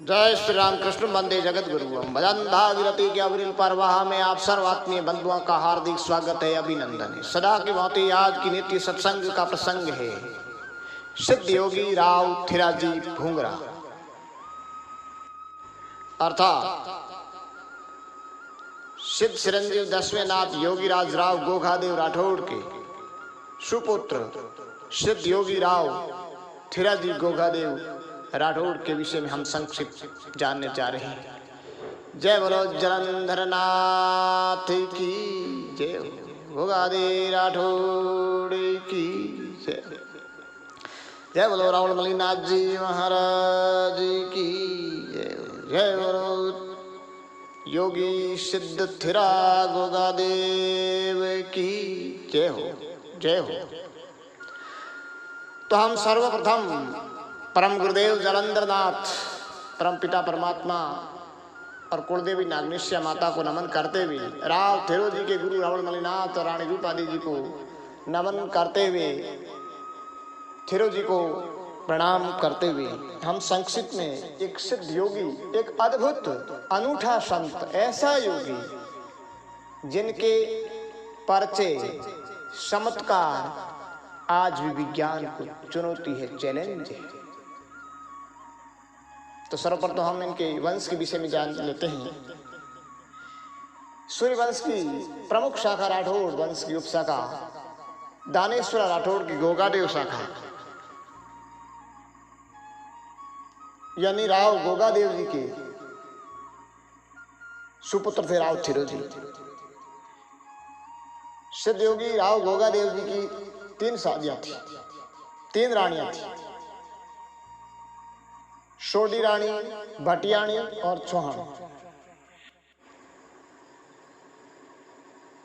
जय श्री राम कृष्ण वंदे जगत गुरु भजंधा विरति के अविरल परवाह में आप सर्व आत्मीय बंधुओं का हार्दिक स्वागत है, अभिनंदन है। सदा की भांति आज की नित्य सत्संग का प्रसंग है सिद्ध योगी राव थिराजी भूंगरा अर्थात सिद्ध चिरंजीव दसवें नाथ योगी राज राव गोघादेव राठौड़ के सुपुत्र सिद्ध योगी राव थिराजी गोघादेव राठौड़ के विषय में हम संक्षिप्त जानने जा रहे हैं। जय बोलो जलंधर नाथ की जय, गोघादेव राठौड़ की जय। जय बोलो रावण मलिनाथ जी महाराज की जय। जय बोलो योगी सिद्ध थिरा गोघादेव की जय हो, जय हो। तो हम सर्वप्रथम परम गुरुदेव जलंधर नाथ परम पिता परमात्मा और कुलदेवी नागनेश्या माता को नमन करते हुए, राव थेरो जी के गुरु रावण मलिनाथ और रानी रूपादी जी को नमन करते हुए, थेरो जी को प्रणाम करते हुए हम संक्षिप्त में एक सिद्ध योगी, एक अद्भुत अनूठा संत, ऐसा योगी जिनके परिचय चमत्कार आज भी विज्ञान को चुनौती है, चैलेंज है। तो सर्वप्रथम हम इनके वंश के विषय में जान लेते हैं। सूर्य वंश की प्रमुख शाखा राठौड़ वंश की उपशाखा दानेश्वर राठौड़ की गोगादेव शाखा यानी राव गोगादेव जी के सुपुत्र थे राव थिरो जी। सिद्ध योगी राव गोगादेव जी की 3 शादियां थी, 3 रानियां थी, सोडी रानी, भटियाणी और चौहान।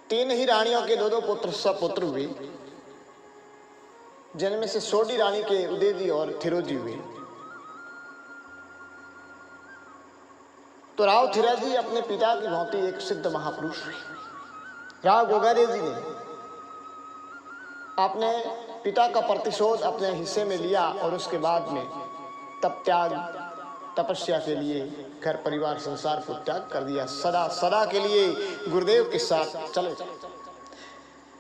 3 ही रानियों के 2-2 पुत्र सपुत्र हुए, जिनमें से सोडी रानी के उदय जी और थिरो जी हुए। तो राव थिरा जी अपने पिता की भांति एक सिद्ध महापुरुष हुए। राव गोगादेव जी ने अपने पिता का प्रतिशोध अपने हिस्से में लिया और उसके बाद में तप त्याग तपस्या के लिए घर परिवार संसार को त्याग कर दिया, सदा सदा के लिए गुरुदेव के साथ चले।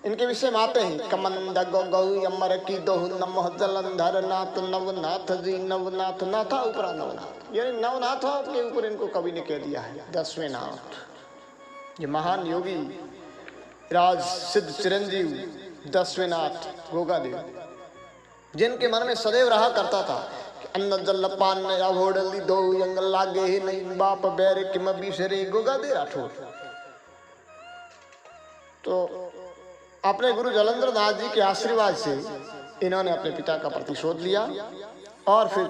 इनके विषय में आते हैं कमंद गौ अमर की दोह नमः जलंधर नाथ नवनाथ जी नवनाथ नाथा ऊपर नवनाथ, यानी नवनाथों के ऊपर इनको कवि ने कह दिया है 10वें नाथ। ये महान योगी राज सिद्ध चिरंजीव 10वें नाथ गोगादेव, जिनके मन में सदैव रहा करता था अन्न जल पान अघोड़ली दो यंग लागे ही नहीं बाप बैर किम बिसरे गोगादेव राठौड़। तो अपने गुरु जलंधर नाथ जी के आशीर्वाद से इन्होंने अपने पिता का प्रतिशोध लिया और फिर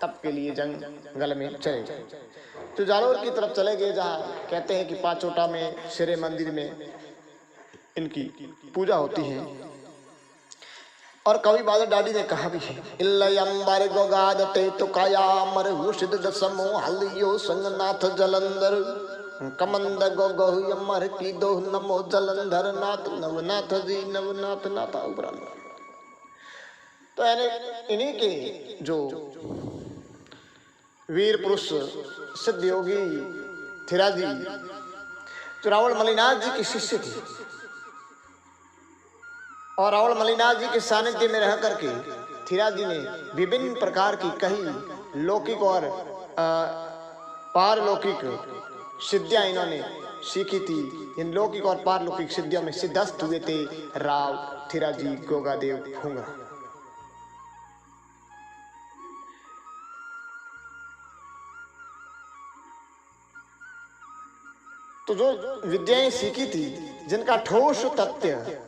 तप के लिए जंगल में चले गए। तो जालोर की तरफ चले गए, जहाँ कहते हैं कि पांचोटा में शेरे मंदिर में इनकी पूजा होती है। और कवि बादल डाडी ने कहा भी है इल्लयंबर गोगादते तो कायामर हुसिद दसमो हलियो संगनाथ जलंधर कमंद गोगो यमर की दोह नमो जलंधर नाथ नवनाथ जी नवनाथ नाथा उपरान। तो इन्हीं के जो वीर पुरुष सिद्ध योगी थिरा जी जो रावण मलिनाथ जी के शिष्य थे और रावण मलिनाथ जी के सानिध्य में रह करके थिरा जी ने विभिन्न प्रकार की कई लौकिक और पारलौकिक सिद्धियां इन्होंने सीखी थी। इन लौकिक और पारलौकिक सिद्धियों में सिद्धस्त हुए थे राव थिरा जी गोगादेव भूंगरा। तो जो विद्याएं सीखी थी, जिनका ठोस तथ्य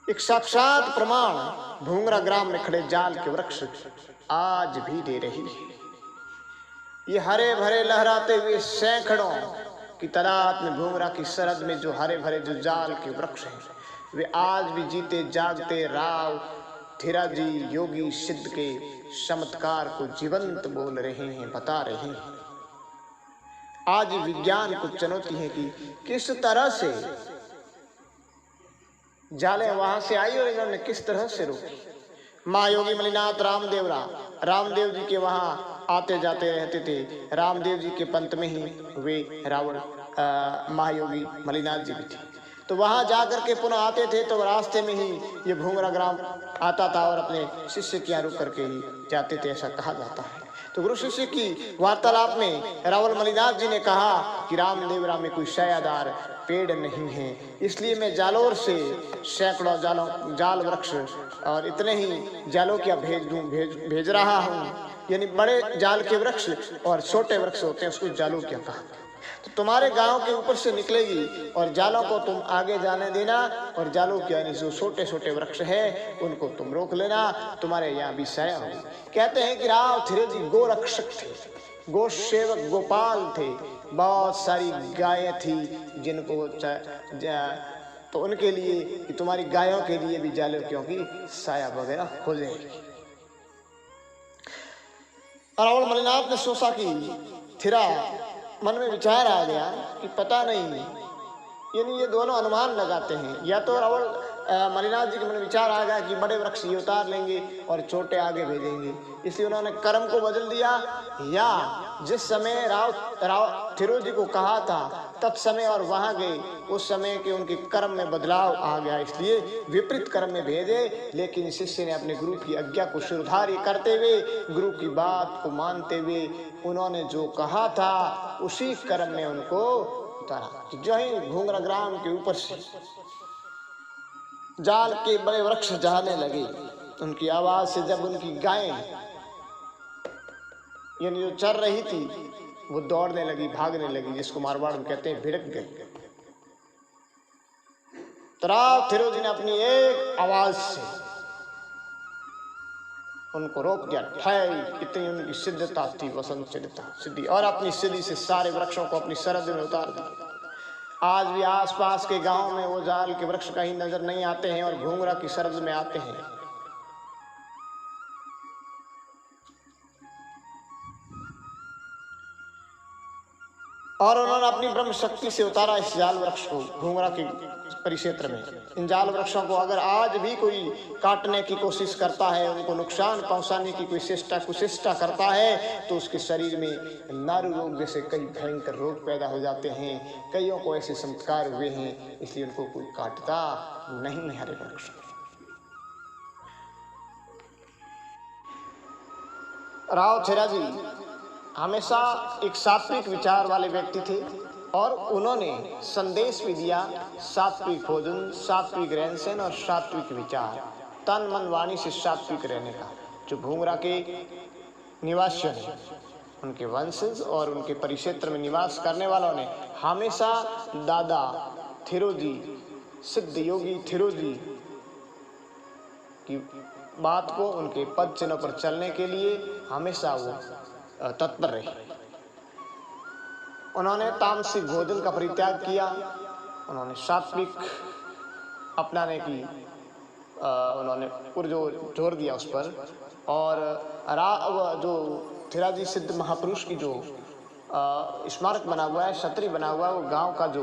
एक साक्षात प्रमाण भूंगरा ग्राम में खड़े जाल के वृक्ष आज भी दे रही है। ये हरे भरे लहराते हुए सैकड़ों की तादाद में भूंगरा की सरहद में जो हरे भरे जो जाल के वृक्ष हैं, वे आज भी जीते जागते राव थिरा जी योगी सिद्ध के चमत्कार को जीवंत बोल रहे हैं, बता रहे हैं। आज विज्ञान को चुनौती है कि किस तरह से जाले वहां से आई और इन्होंने किस तरह से रोकी। माँ योगी मलिनाथ रामदेव जी के वहां आते जाते रहते थे। रामदेव जी के पंथ में ही वे रावण महायोगी मलिनाथ जी भी थे। तो वहां जाकर के पुनः आते थे तो रास्ते में ही ये भूंगरा ग्राम आता था और अपने शिष्य की रुक करके ही जाते थे, ऐसा कहा जाता है। तो गुरु शिष्य की वार्तालाप में रावण मलिनाथ जी ने कहा कि रामदेवरा में कोई सायादार पेड़ नहीं है, इसलिए मैं जालोर से सैकड़ों जाल वृक्ष और इतने ही जालों क्या भेज रहा हूँ। यानी बड़े जाल के वृक्ष और छोटे वृक्ष होते हैं, उसको जालों क्या कहा। तो तुम्हारे गांव के ऊपर से निकलेगी और जालों को तुम आगे जाने देना, और जालों के यानी जो छोटे छोटे वृक्ष है उनको तुम रोक लेना, तुम्हारे यहाँ भी साया हो। कहते हैं कि राव थिरे जी गोरक्षक थे, गो सेवक गोपाल थे, बहुत सारी गायें थी जिनको तो उनके लिए कि तुम्हारी गायों के लिए भी जालो क्योंकि साया वगैरह हो जाएगी। रावण मलिनाथ ने सोचा कि थिरा मन में विचार आ गया कि पता नहीं, यानी ये दोनों अनुमान लगाते हैं, या तो रावण मलिनाथ जी के मन में विचार आ गया कि बड़े वृक्ष ये उतार लेंगे और छोटे आगे भेजेंगे, इसलिए उन्होंने कर्म को बदल दिया, या जिस समय राव थिरो जी को कहा था तब समय और वहां गए उस समय के उनके कर्म में बदलाव आ गया, इसलिए विपरीत कर्म में भेजे। लेकिन शिष्य ने अपने गुरु की आज्ञा को शिरधार्य करते हुए, गुरु की बात को मानते हुए उन्होंने जो कहा था उसी कर्म में उनको उतारा। जो ही भूंगरा ग्राम के ऊपर से जाल के बड़े वृक्ष जाने लगे, उनकी आवाज से जब उनकी गायें यानी जो चर रही थी वो दौड़ने लगी, भागने लगी, जिसको मारवाड़ में कहते हैं भिड़क गई। तो राव थिरो जी ने अपनी एक आवाज से उनको रोक दिया, ठहरी। इतनी उनकी सिद्धता थी, वसंत सिद्धि, और अपनी सिद्धि से सारे वृक्षों को अपनी सरहद में उतार दिया। आज भी आसपास के गांव में वो जाल के वृक्ष कहीं नजर नहीं आते हैं और भूंगरा की सरहद में आते हैं। और उन्होंने अपनी ब्रह्म शक्ति से उतारा इस जाल वृक्ष को भूंगरा के परिक्षेत्र में। इन जाल वृक्षों को अगर आज भी कोई काटने की कोशिश करता है, उनको नुकसान पहुंचाने की कोई कुचेष्टा करता है, तो उसके शरीर में नारू रोग जैसे कई भयंकर रोग पैदा हो जाते हैं। कईयों को ऐसे चमत्कार हुए हैं, इसलिए उनको कोई काटता नहीं है। हरे वृक्ष राव थिरा जी हमेशा एक सात्विक विचार वाले व्यक्ति थे, और उन्होंने संदेश भी दिया सात्विक भोजन, सात्विक रहन सहन और सात्विक विचार, तन मन वाणी से सात्विक रहने का। जो भूंगरा के निवासियों ने, उनके वंशज और उनके परिक्षेत्र में निवास करने वालों ने हमेशा दादा थिरो जी, सिद्ध योगी थिरो जी की बात को, उनके पद चिन्हों पर चलने के लिए हमेशा वो तत्पर रहे। उन्होंने तामसिक भोजन का परित्याग किया, उन्होंने सात्विक अपनाने की उन्होंने जोर दिया उस पर। और जो थिरा जी सिद्ध महापुरुष की जो स्मारक बना हुआ है, छतरी बना हुआ है, वो गांव का जो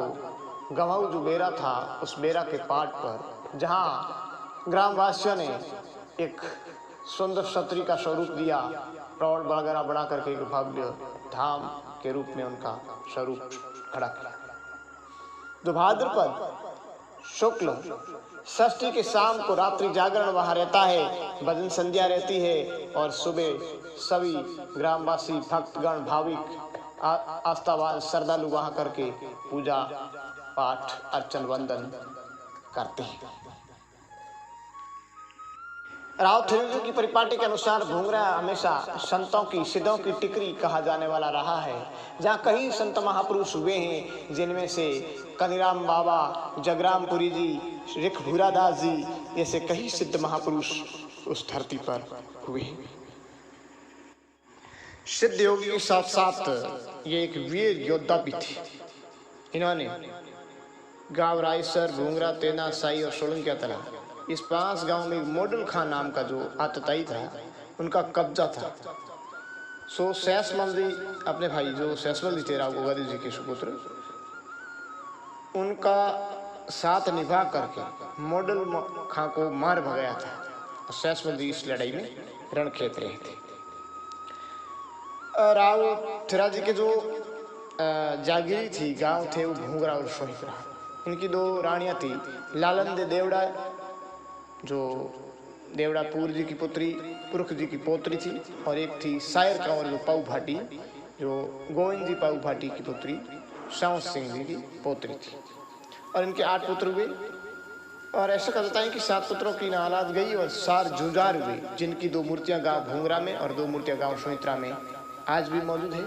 गंवाऊ जो बेरा था, उस बेरा के पाट पर, जहां ग्रामवासियों ने एक सुंदर छतरी का स्वरूप दिया, प्रौढ़ वगैरह बना करके एक भव्य धाम के रूप में उनका स्वरूप खड़ा किया। जो भाद्रपद शुक्ल षष्ठी के शाम को रात्रि जागरण वहां रहता है, भजन संध्या रहती है, और सुबह सभी ग्रामवासी भक्तगण भाविक आस्थावान श्रद्धालु वहां करके पूजा पाठ अर्चन वंदन करते हैं। राव थिरो जी की परिपाटी के अनुसार भूंगरा हमेशा संतों की, सिद्धों की टिकरी कहा जाने वाला रहा है, जहाँ कई संत महापुरुष हुए हैं, जिनमें से कनिराम बाबा, जगरामपुरी जी, रिख भूरादास जी जैसे कई सिद्ध महापुरुष उस धरती पर हुए हैं। सिद्ध योगी के साथ साथ ये एक वीर योद्धा भी थे। इन्होंने गांव रायसर, भूंगरा, तेना, साई और सोलंकिया तला, इस 5 गांव में मॉडल खान नाम का जो आतताई था, उनका कब्जा था। सो सैसमल जी, अपने भाई जो सैसमल जी थे राव गोगादी जी के सुपुत्र, उनका साथ निभा करके मॉडल खां को मार भगाया था। सैसमल जी इस लड़ाई में रणक्षेत्र रहे थे। राव थिरा जी के जो जागीरी थी गांव थे वो घूंगरा और सोहित्रा। उनकी दो रानियां थी, लालन दे देवड़ा जो देवड़ा पूर जी की पुत्री पुरख जी की पोत्री थी, और एक थी सायर कंवर जो पाऊ भाटी जो गोविंद जी पाऊ भाटी की पुत्री श्याम सिंह जी की पोत्री थी। और इनके 8 पुत्र हुए। और ऐसा कहता है कि 7 पुत्रों की औलाद गई और 4 जुझार हुए, जिनकी 2 मूर्तियां गांव घूंगरा में और 2 मूर्तियां गांव सोहित्रा में आज भी मौजूद है।